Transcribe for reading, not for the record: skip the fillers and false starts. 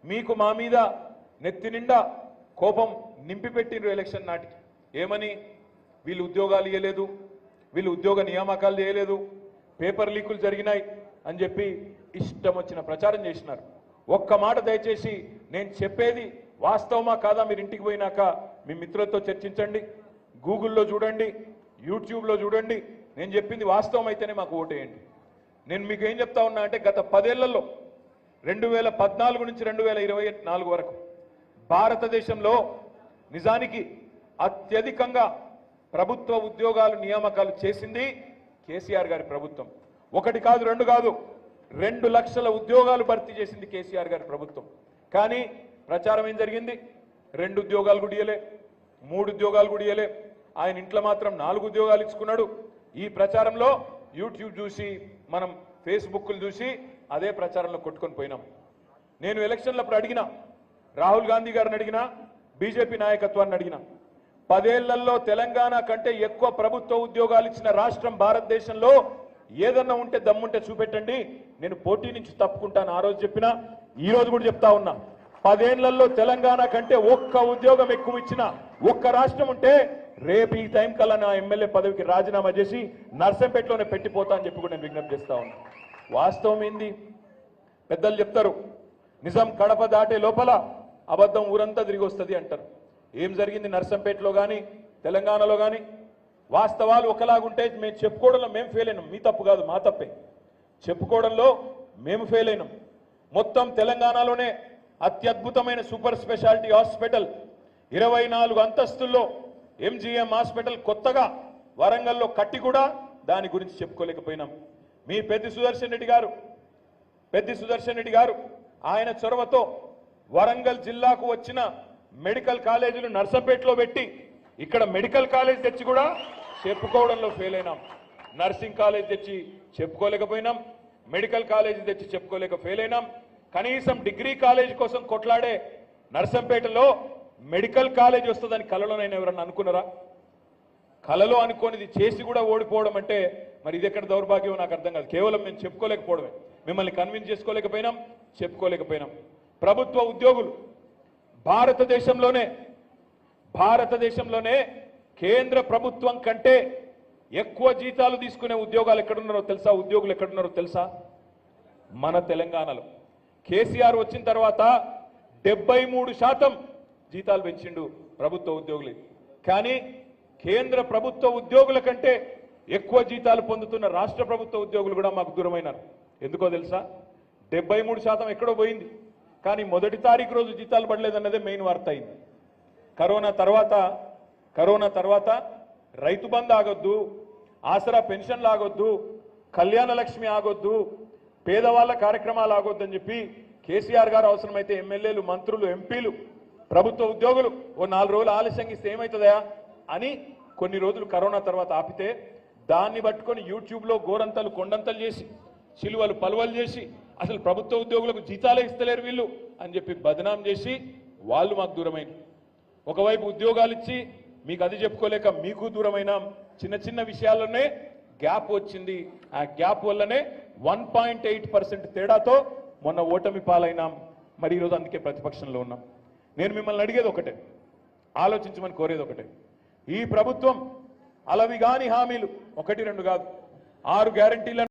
మీకు మా మీద నెత్తి నిండా కోపం నింపిపెట్టిండ్రు ఎలక్షన్ నాటికి. ఏమని? వీళ్ళు ఉద్యోగాలు ఇవ్వలేదు, వీళ్ళు ఉద్యోగ నియామకాలు చేయలేదు, పేపర్ లీకులు జరిగినాయి అని చెప్పి ఇష్టం వచ్చిన ప్రచారం చేసినారు. ఒక్క మాట దయచేసి నేను చెప్పేది వాస్తవమా కాదా మీరు ఇంటికి పోయినాక మీ మిత్రులతో చర్చించండి, గూగుల్లో చూడండి, యూట్యూబ్లో చూడండి. నేను చెప్పింది వాస్తవం అయితేనే మాకు ఓటేయండి. నేను మీకు ఏం చెప్తా ఉన్నా అంటే గత 10 ఏళ్లలో 2014 నుంచి 2024 వరకు భారతదేశంలో నిజానికి అత్యధికంగా ప్రభుత్వ ఉద్యోగాలు నియామకాలు చేసింది కేసీఆర్ గారి ప్రభుత్వం. ఒకటి కాదు, రెండు కాదు, 2 లక్షల ఉద్యోగాలు భర్తీ చేసింది కేసీఆర్ గారి ప్రభుత్వం. కానీ ప్రచారం ఏం జరిగింది? 2 ఉద్యోగాలు కూడా ఇయ్యలే, 3 ఉద్యోగాలు కూడా ఇయ్యలే. ఆయన ఇంట్లో మాత్రం 4 ఉద్యోగాలు ఇచ్చుకున్నాడు. ఈ ప్రచారంలో యూట్యూబ్ చూసి మనం ఫేస్బుక్లు చూసి అదే ప్రచారంలో కొట్టుకొని పోయినాం. నేను ఎలక్షన్లప్పుడు అడిగినా, రాహుల్ గాంధీ గారిని అడిగినా, బీజేపీ నాయకత్వాన్ని అడిగినా, 10 ఏళ్లలో తెలంగాణ కంటే ఎక్కువ ప్రభుత్వ ఉద్యోగాలు ఇచ్చిన రాష్ట్రం భారతదేశంలో ఏదన్నా ఉంటే దమ్ముంటే చూపెట్టండి, నేను పోటీ నుంచి తప్పుకుంటాను. ఆ రోజు చెప్పినా, ఈ రోజు కూడా చెప్తా ఉన్నా, 10 ఏళ్లలో తెలంగాణ కంటే ఒక్క ఉద్యోగం ఎక్కువ ఇచ్చిన ఒక్క రాష్ట్రం ఉంటే రేపు ఈ టైం కల్లా నా ఎమ్మెల్యే పదవికి రాజీనామా చేసి నర్సంపేటలోనే పెట్టిపోతా అని చెప్పి కూడా నేను విజ్ఞప్తి చేస్తా ఉన్నా. వాస్తవం ఏంది? పెద్దలు చెప్తారు, నిజం కడప దాటే లోపల అబద్ధం ఊరంతా తిరిగి వస్తుంది అంటారు. ఏం జరిగింది నర్సంపేటలో కానీ తెలంగాణలో కానీ? వాస్తవాలు ఒకలాగుంటే మేము చెప్పుకోవడంలో మేము ఫెయిల్ అయినాం. మీ తప్పు కాదు, మా తప్పే. చెప్పుకోవడంలో మేము ఫెయిల్ అయినాం. మొత్తం తెలంగాణలోనే అత్యద్భుతమైన సూపర్ స్పెషాలిటీ హాస్పిటల్ 24 అంతస్తుల్లో ఎంజీఎం హాస్పిటల్ కొత్తగా వరంగల్లో కట్టి కూడా దాని గురించి చెప్పుకోలేకపోయినాం. మీ పెద్ది సుదర్శన్ రెడ్డి గారు ఆయన చొరవతో వరంగల్ జిల్లాకు వచ్చిన మెడికల్ కాలేజీలు నర్సంపేటలో పెట్టి ఇక్కడ మెడికల్ కాలేజ్ తెచ్చి కూడా చెప్పుకోవడంలో ఫెయిల్ అయినాం. నర్సింగ్ కాలేజ్ తెచ్చి చెప్పుకోలేకపోయినాం, మెడికల్ కాలేజీ తెచ్చి చెప్పుకోలేక ఫెయిల్ అయినాం. కనీసం డిగ్రీ కాలేజ్ కోసం కొట్లాడే నర్సంపేటలో మెడికల్ కాలేజ్ వస్తుందని కలలోనైనా ఎవరన్నా అనుకున్నారా? కలలో అనుకోనిది చేసి కూడా ఓడిపోవడం అంటే మరి ఇది ఎక్కడ దౌర్భాగ్యం నాకు అర్థం కాదు. కేవలం మేము చెప్పుకోలేకపోవడమే, మిమ్మల్ని కన్విన్స్ చేసుకోలేకపోయినాం, చెప్పుకోలేకపోయినాం. ప్రభుత్వ ఉద్యోగులు భారతదేశంలోనే కేంద్ర ప్రభుత్వం కంటే ఎక్కువ జీతాలు తీసుకునే ఉద్యోగులు ఎక్కడున్నారో తెలుసా? మన తెలంగాణలో. కేసీఆర్ వచ్చిన తర్వాత 73% జీతాలు పెంచిండు ప్రభుత్వ ఉద్యోగులు. కానీ కేంద్ర ప్రభుత్వ ఉద్యోగుల కంటే ఎక్కువ జీతాలు పొందుతున్న రాష్ట్ర ప్రభుత్వ ఉద్యోగులు కూడా మాకు దూరమైనారు. ఎందుకో తెలుసా? 73% ఎక్కడో పోయింది, కానీ మొదటి తారీఖు రోజు జీతాలు పడలేదన్నదే మెయిన్ వార్త అయింది. కరోనా తర్వాత రైతు బంధు ఆగొద్దు, ఆసరా పెన్షన్లు ఆగొద్దు, కళ్యాణ లక్ష్మి ఆగొద్దు, పేదవాళ్ళ కార్యక్రమాలు ఆగొద్దు అని చెప్పి కేసీఆర్ గారు అవసరమైతే ఎమ్మెల్యేలు, మంత్రులు, ఎంపీలు, ప్రభుత్వ ఉద్యోగులు ఓ 4 రోజులు ఆలస్యంగా ఇస్తే ఏమవుతుందా అని కొన్ని రోజులు కరోనా తర్వాత ఆపితే దాన్ని పట్టుకొని యూట్యూబ్లో గోరంతలు కొండంతలు చేసి, చిలువలు పలువలు చేసి, అసలు ప్రభుత్వ ఉద్యోగులకు జీతాలే ఇస్తలేరు వీళ్ళు అని చెప్పి బదనాం చేసి వాళ్ళు మాకు దూరమైన. ఒకవైపు ఉద్యోగాలు ఇచ్చి మీకు అది చెప్పుకోలేక మీకు దూరమైన చిన్న చిన్న విషయాల్లోనే గ్యాప్ వచ్చింది. ఆ గ్యాప్ వల్లనే 1.8% తేడాతో మొన్న ఓటమి పాలైనాం. మరి ఈరోజు అందుకే ప్రతిపక్షంలో ఉన్నాం. నేను మిమ్మల్ని అడిగేది ఒకటే, ఆలోచించమని కోరేది ఒకటే. ఈ ప్రభుత్వం అలవిగాని హామీలు 1, 2 కాదు, 6 గ్యారంటీలను